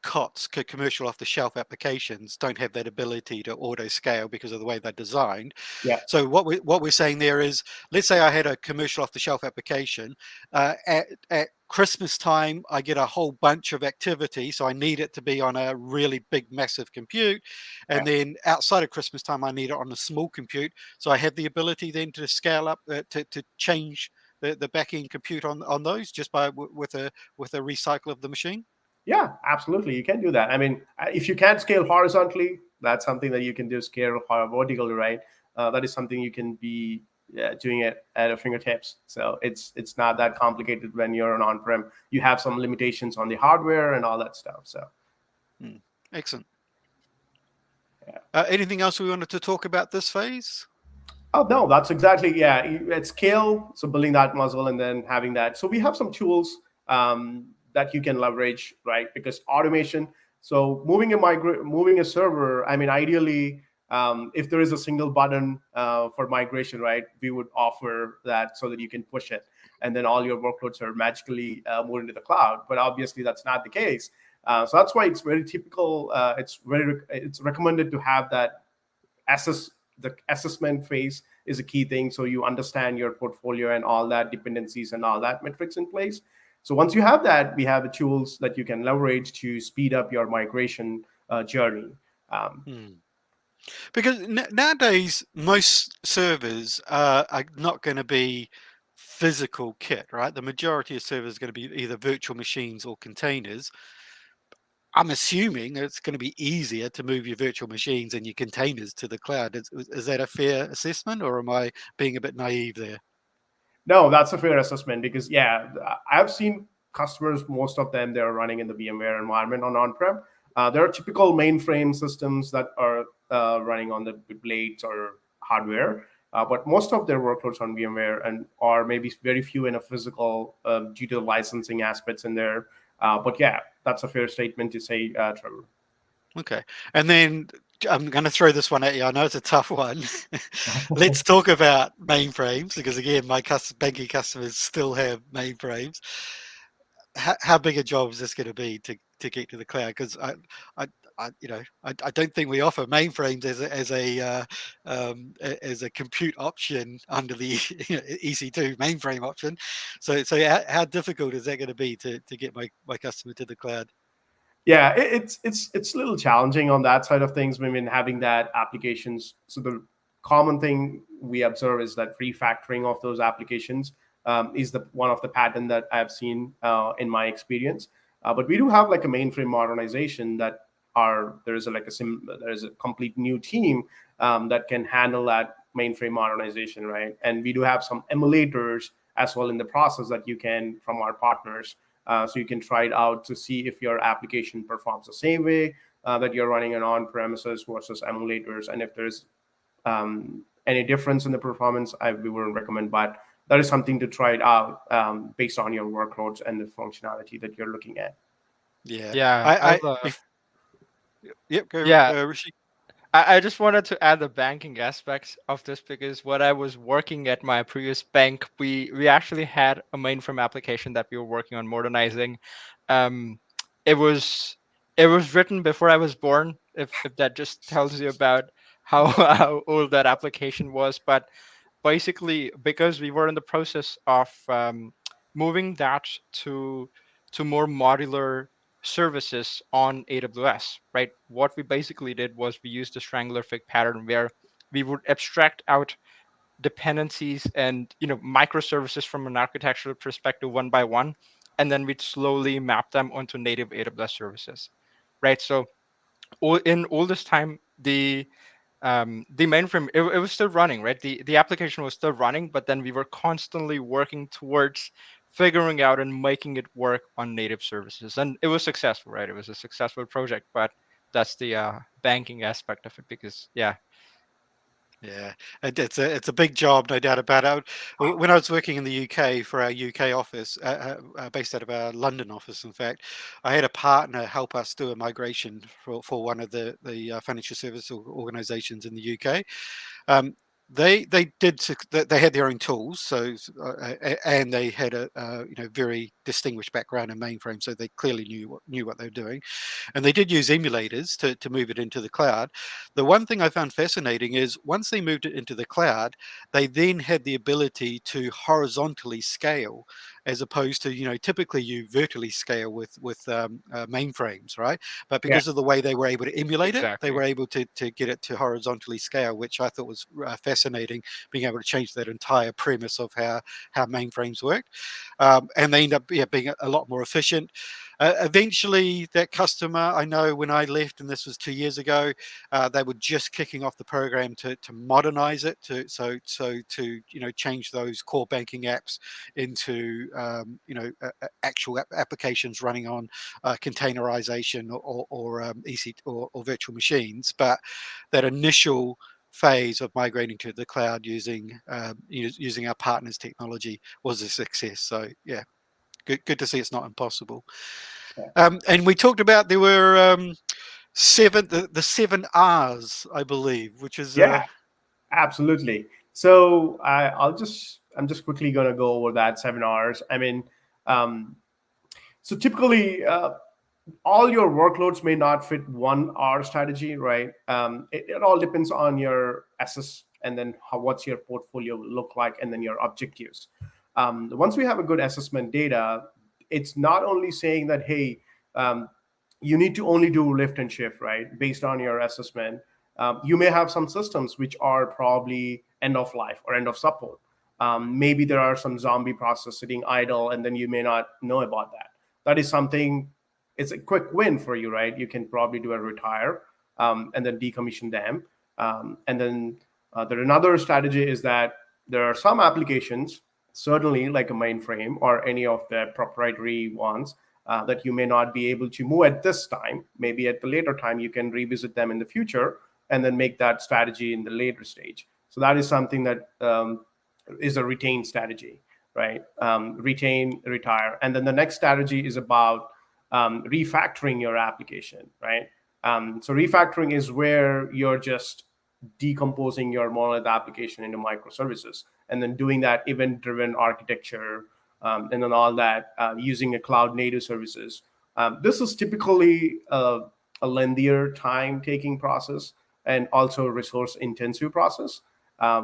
COTS, commercial off-the-shelf applications, don't have that ability to auto scale because of the way they're designed. Yeah. So what we're saying there is, let's say I had a commercial off-the-shelf application. At Christmas time, I get a whole bunch of activity, so I need it to be on a really big, massive compute. And then outside of Christmas time, I need it on a small compute. So I have the ability then to scale up, to change the back-end compute on those just by with a recycle of the machine. Yeah, absolutely. You can do that. I mean, if you can't scale horizontally, that's something that you can do scale vertically, right? That is something you can be doing it at your fingertips. So it's not that complicated when you're on-prem. You have some limitations on the hardware and all that stuff. So, excellent. Yeah. Anything else we wanted to talk about this phase? Oh no, that's exactly, yeah. At scale, so building that muscle and then having that. So we have some tools that you can leverage, right? Because automation. So moving a server. I mean, ideally, if there is a single button for migration, right, we would offer that so that you can push it, and then all your workloads are magically moved into the cloud. But obviously, that's not the case. So that's why it's very typical. It's recommended to have that assess the assessment phase is a key thing, so you understand your portfolio and all that dependencies and all that metrics in place. So once you have that, we have the tools that you can leverage to speed up your migration journey. um, Hmm. Because nowadays most servers are not going to be physical kit, right? The majority of servers are going to be either virtual machines or containers. I'm assuming it's going to be easier to move your virtual machines and your containers to the cloud. Is that a fair assessment, or am I being a bit naive there? no, that's a fair assessment, because yeah, I've seen customers, most of them, they're running in the VMware environment on-prem. There are typical mainframe systems that are running on the blades or hardware, but most of their workloads on VMware, and are maybe very few in a physical, due to the licensing aspects in there. But yeah, that's a fair statement to say, Trevor. Okay. And then I'm going to throw this one at you. I know it's a tough one. Let's talk about mainframes, because again, my banking customers still have mainframes. How big a job is this going to be to get to the cloud? Because I don't think we offer mainframes as a compute option under the EC2 mainframe option. So how difficult is that going to be to get my customer to the cloud? Yeah, it's a little challenging on that side of things. I mean, having that applications. So the common thing we observe is that refactoring of those applications is the one of the pattern that I've seen in my experience. But we do have like a mainframe modernization that are there is a complete new team that can handle that mainframe modernization, right? And we do have some emulators as well in the process that you can, from our partners, so you can try it out to see if your application performs the same way that you're running an on-premises versus emulators, and if there's any difference in the performance, we wouldn't recommend. But that is something to try it out based on your workloads and the functionality that you're looking at. Yeah, Yeah, I yep, go yeah, Rishi. I just wanted to add the banking aspects of this, because when I was working at my previous bank, we actually had a mainframe application that we were working on modernizing. Um, it was it was written before I was born, if that just tells you about how how old that application was. But basically, because we were in the process of moving that to more modular services on AWS, right? What we basically did was we used the strangler fig pattern, where we would abstract out dependencies and microservices from an architectural perspective one by one, and then we'd slowly map them onto native AWS services, right? So all this time, the mainframe, it was still running, right? The application was still running, but then we were constantly working towards figuring out and making it work on native services, and it was successful, right? It was a successful project. But that's the banking aspect of it, because yeah. Yeah, it's a big job, no doubt about it. When I was working in the UK for our UK office, based out of our London office, in fact, I had a partner help us do a migration for one of the financial service organisations in the UK. Um, they had their own tools, so and they had a very distinguished background in mainframe, so they clearly knew what they were doing, and they did use emulators to move it into the cloud. The one thing I found fascinating is once they moved it into the cloud, they then had the ability to horizontally scale, as opposed to typically you vertically scale with mainframes, right? But Yeah. because of the way they were able to emulate it, they Exactly. were able to get it to horizontally scale, which I thought was fascinating, being able to change that entire premise of how mainframes work. And they end up being a lot more efficient. Eventually, that customer, I know when I left, and this was 2 years ago, they were just kicking off the program to modernize it, to change those core banking apps into actual applications running on containerization or EC or virtual machines. But that initial phase of migrating to the cloud using using our partners' technology was a success. So yeah, good to see it's not impossible. And we talked about there were the 7 R's, I believe, which is Yeah, absolutely. So I'm just quickly going to go over that 7 R's. I mean, so typically, all your workloads may not fit 1 R strategy, right? It all depends on your SS and then what's your portfolio look like, and then your objectives. Once we have a good assessment data, it's not only saying that, hey, you need to only do lift and shift, right? Based on your assessment, you may have some systems which are probably end of life or end of support. Maybe there are some zombie process sitting idle, and then you may not know about that. That is something, it's a quick win for you, right? You can probably do a retire and then decommission them. And then there another strategy is that there are some applications, certainly like a mainframe or any of the proprietary ones, that you may not be able to move at this time. Maybe at the later time, you can revisit them in the future and then make that strategy in the later stage. So that is something that is a retain strategy, right? Retain, retire. And then the next strategy is about refactoring your application, right? So refactoring is where you're just decomposing your monolith application into microservices, and then doing that event-driven architecture, and then all that using a cloud-native services. This is typically a lengthier time-taking process and also resource-intensive process.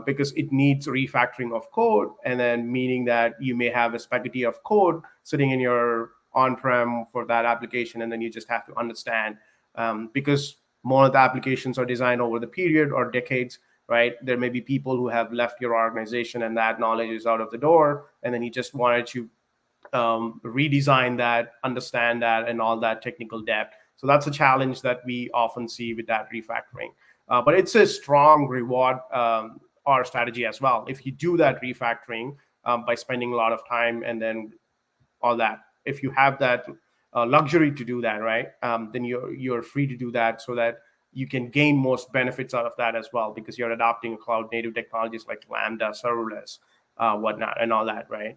Because it needs refactoring of code, and then meaning that you may have a spaghetti of code sitting in your on-prem for that application, and then you just have to understand, because more of the applications are designed over the period or decades, right? There may be people who have left your organization and that knowledge is out of the door, and then you just wanted to redesign that, understand that, and all that technical depth. So that's a challenge that we often see with that refactoring. But it's a strong reward our strategy as well. If you do that refactoring by spending a lot of time and then all that, if you have that luxury to do that, right, then you're free to do that, so that you can gain most benefits out of that as well, because you're adopting cloud native technologies like Lambda, serverless, whatnot, and all that, right?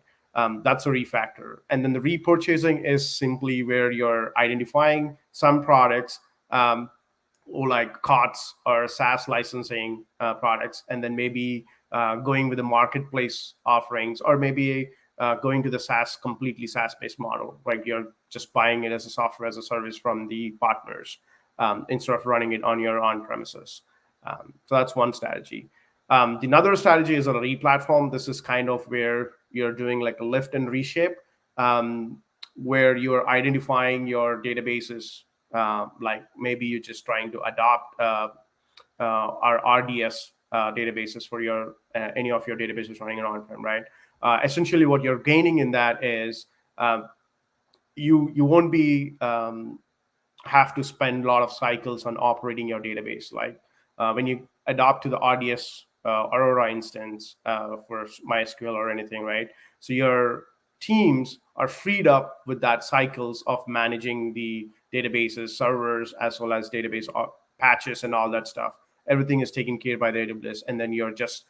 That's a refactor. And then the repurchasing is simply where you're identifying some products, or like COTS or SaaS licensing products, and then maybe going with the marketplace offerings, or maybe going to the completely SaaS-based model, like you're just buying it as a software as a service from the partners instead of running it on your on-premises. So that's one strategy. The another strategy is a replatform. This is kind of where you're doing like a lift and reshape, where you're identifying your databases. Like maybe you're just trying to adopt our RDS databases for your any of your databases running on-prem, right? Essentially, what you're gaining in that is you won't be have to spend a lot of cycles on operating your database. Like when you adopt to the RDS Aurora instance for MySQL or anything, right? So your teams are freed up with that cycles of managing the databases, servers, as well as database patches and all that stuff. Everything is taken care by the AWS, and then you're just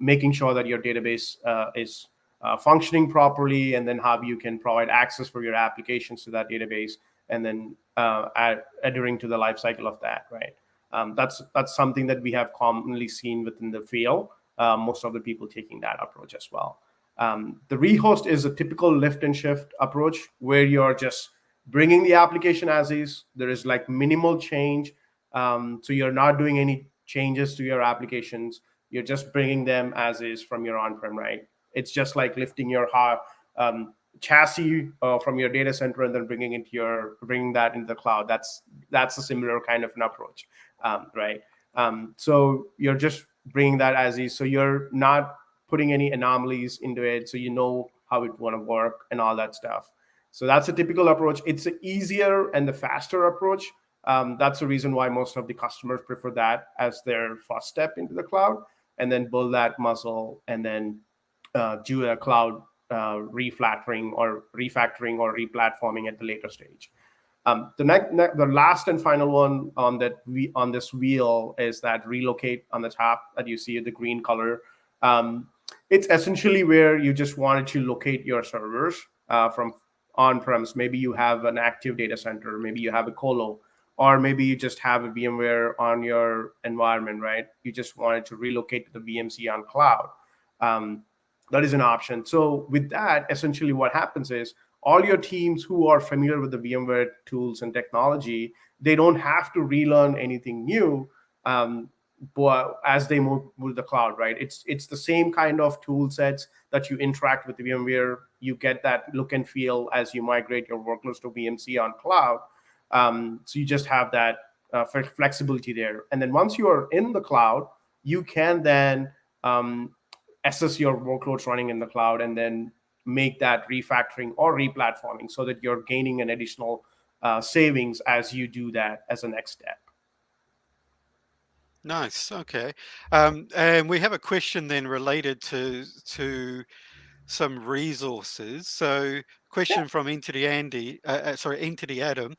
making sure that your database is functioning properly, and then how you can provide access for your applications to that database, and then adhering to the life cycle of that, right? That's something that we have commonly seen within the field. Most of the people taking that approach as well. The rehost is a typical lift and shift approach, where you're just bringing the application as is. There is like minimal change. So you're not doing any changes to your applications. You're just bringing them as is from your on-prem, right? It's just like lifting your chassis from your data center and then bringing that into the cloud. That's a similar kind of an approach, right? So you're just bringing that as is. So you're not putting any anomalies into it, so you know how it want to work and all that stuff. So that's a typical approach. It's an easier and the faster approach. That's the reason why most of the customers prefer that as their first step into the cloud, and then build that muscle, and then do a cloud refactoring or replatforming at the later stage. The last and final one on this wheel is that relocate on the top that you see the green color. It's essentially where you just wanted to locate your servers from on-premise. Maybe you have an active data center, maybe you have a colo, or maybe you just have a VMware on your environment, right? You just wanted to relocate to the VMC on cloud. That is an option. So with that, essentially what happens is all your teams who are familiar with the VMware tools and technology, they don't have to relearn anything new. But as they move to the cloud, right? It's the same kind of tool sets that you interact with the VMware. You get that look and feel as you migrate your workloads to VMC on cloud. So you just have that flexibility there. And then once you are in the cloud, you can then assess your workloads running in the cloud and then make that refactoring or replatforming so that you're gaining an additional savings as you do that as a next step. Nice. Okay. And we have a question then related to some resources. So, question from Entity Adam.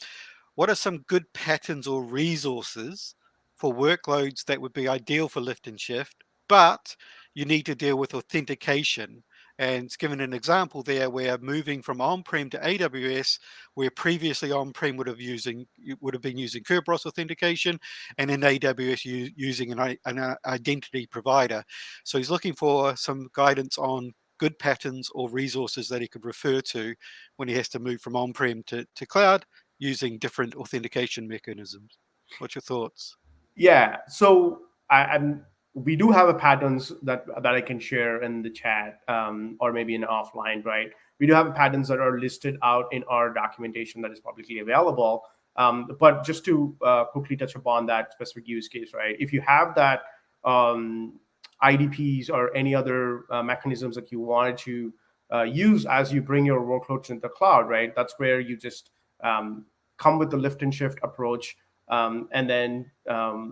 What are some good patterns or resources for workloads that would be ideal for lift and shift, but you need to deal with authentication? And it's given an example there where moving from on-prem to AWS, where previously on-prem would have been using Kerberos authentication, and in AWS using an identity provider. So he's looking for some guidance on good patterns or resources that he could refer to when he has to move from on-prem to cloud using different authentication mechanisms. What's your thoughts? Yeah, so we do have a patterns that I can share in the chat, or maybe in offline, right? We do have patterns that are listed out in our documentation that is publicly available. But just to quickly touch upon that specific use case, right? If you have that IDPs or any other mechanisms that you wanted to use as you bring your workloads into the cloud, right? That's where you just come with the lift and shift approach. And then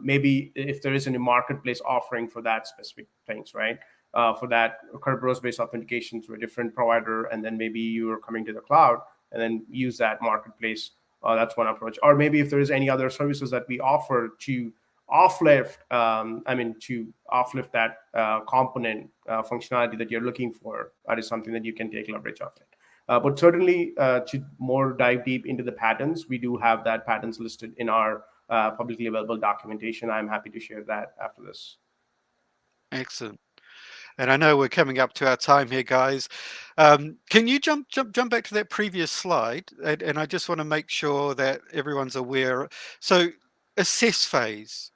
maybe if there is any marketplace offering for that specific things, right? For that Kerberos-based authentication to a different provider, and then maybe you are coming to the cloud and then use that marketplace. That's one approach. Or maybe if there is any other services that we offer to offlift that component functionality that you're looking for, that is something that you can take leverage of it. But certainly, to more dive deep into the patterns, we do have that patterns listed in our publicly available documentation. I'm happy to share that after this. Excellent. And I know we're coming up to our time here, guys. Can you jump back to that previous slide? And I just want to make sure that everyone's aware. So, assess phase.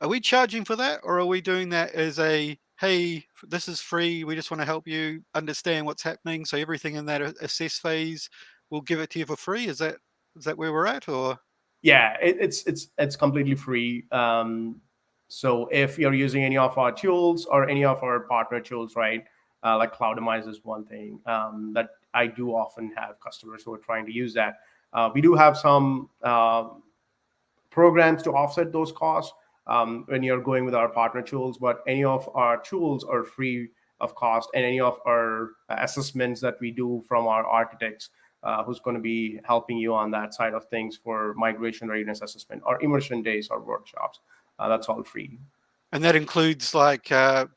Are we charging for that, or are we doing that as a, hey, this is free, we just want to help you understand what's happening, so everything in that assess phase, we'll give it to you for free? Is that where we're at, or? Yeah, it's completely free. So if you're using any of our tools or any of our partner tools, right, like Cloudemize is one thing that I do often have customers who are trying to use that. We do have some programs to offset those costs when you're going with our partner tools, but any of our tools are free of cost, and any of our assessments that we do from our architects who's going to be helping you on that side of things for migration readiness assessment or immersion days or workshops. That's all free. And that includes like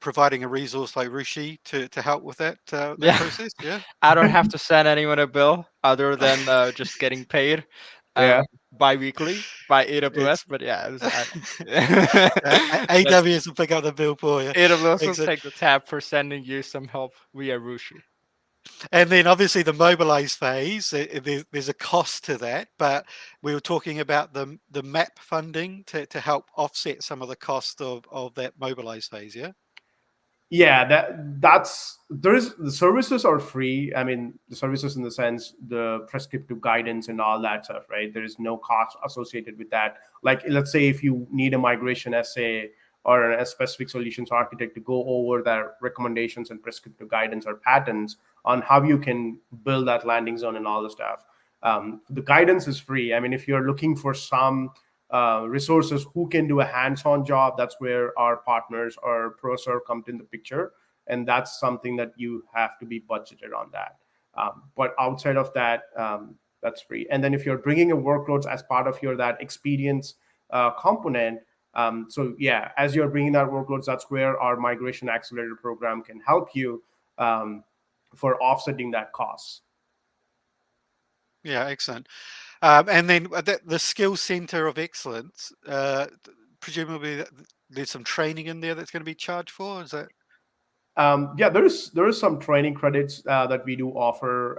providing a resource like Rushi to help with that process. Yeah. I don't have to send anyone a bill other than just getting paid bi-weekly by AWS. But yeah, AWS will pick up the bill for you. AWS will take the tab for sending you some help via Rushi. And then obviously the mobilize phase, there's a cost to that, but we were talking about the MAP funding to help offset some of the cost of that mobilize phase, yeah? Yeah, the services are free. I mean, the services in the sense, the prescriptive guidance and all that stuff, right? There is no cost associated with that. Like, let's say if you need a migration essay or a specific solutions architect to go over their recommendations and prescriptive guidance or patterns on how you can build that landing zone and all the stuff. The guidance is free. I mean, if you're looking for some resources who can do a hands-on job, that's where our partners or ProServe come in the picture. And that's something that you have to be budgeted on that. But outside of that, That's free. And then if you're bringing your workloads as part of your that experience component, so yeah, as you're bringing that workloads, that's where our migration accelerator program can help you for offsetting that cost. Yeah, excellent. And then the skill center of excellence, presumably there's some training in there that's going to be charged for. Is that? Yeah, there is some training credits that we do offer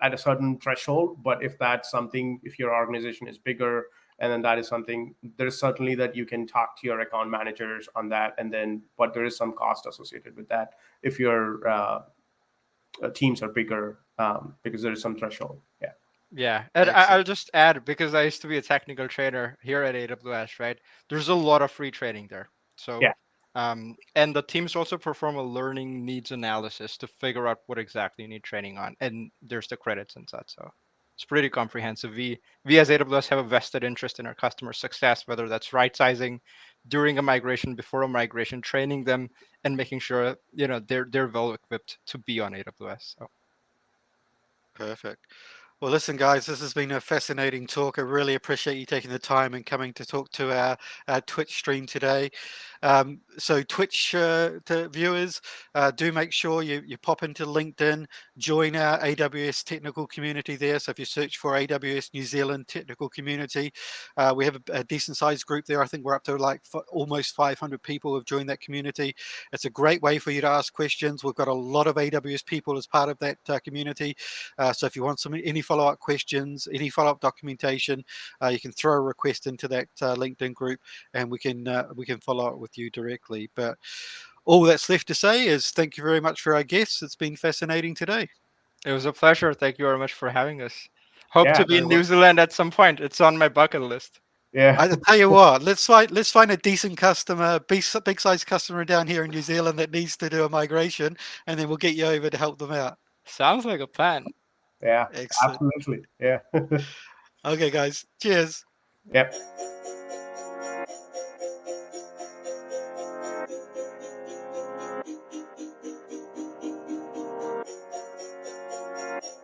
at a certain threshold. But if that's something, if your organization is bigger, and then that is something, there's certainly that you can talk to your account managers on that. And then, but there is some cost associated with that if your teams are bigger, because there is some threshold. Yeah. Yeah, and Excellent. I'll just add, because I used to be a technical trainer here at AWS, right? There's a lot of free training there. So, Yeah. And the teams also perform a learning needs analysis to figure out what exactly you need training on, and there's the credits and such. So it's pretty comprehensive. We as AWS have a vested interest in our customer success, whether that's right sizing during a migration, before a migration, training them, and making sure they're well equipped to be on AWS. So. Perfect. Well, listen, guys, this has been a fascinating talk. I really appreciate you taking the time and coming to talk to our Twitch stream today. So Twitch to viewers, do make sure you pop into LinkedIn, join our AWS technical community there. So if you search for AWS New Zealand technical community, we have a decent sized group there. I think we're up to like almost 500 people who have joined that community. It's a great way for you to ask questions. We've got a lot of AWS people as part of that community. So if you want any follow-up questions, any follow-up documentation, you can throw a request into that LinkedIn group, and we can follow up with you directly. But all that's left to say is thank you very much for our guests. It's been fascinating today. It was a pleasure. Thank you very much for having us. Hope Yeah. to be in New Zealand at some point. It's on my bucket list. Yeah. I tell you what, let's find a decent customer, big size customer down here in New Zealand that needs to do a migration, and then we'll get you over to help them out. Sounds like a plan. Yeah. Excellent. Absolutely. Yeah. Okay, guys. Cheers. Yep.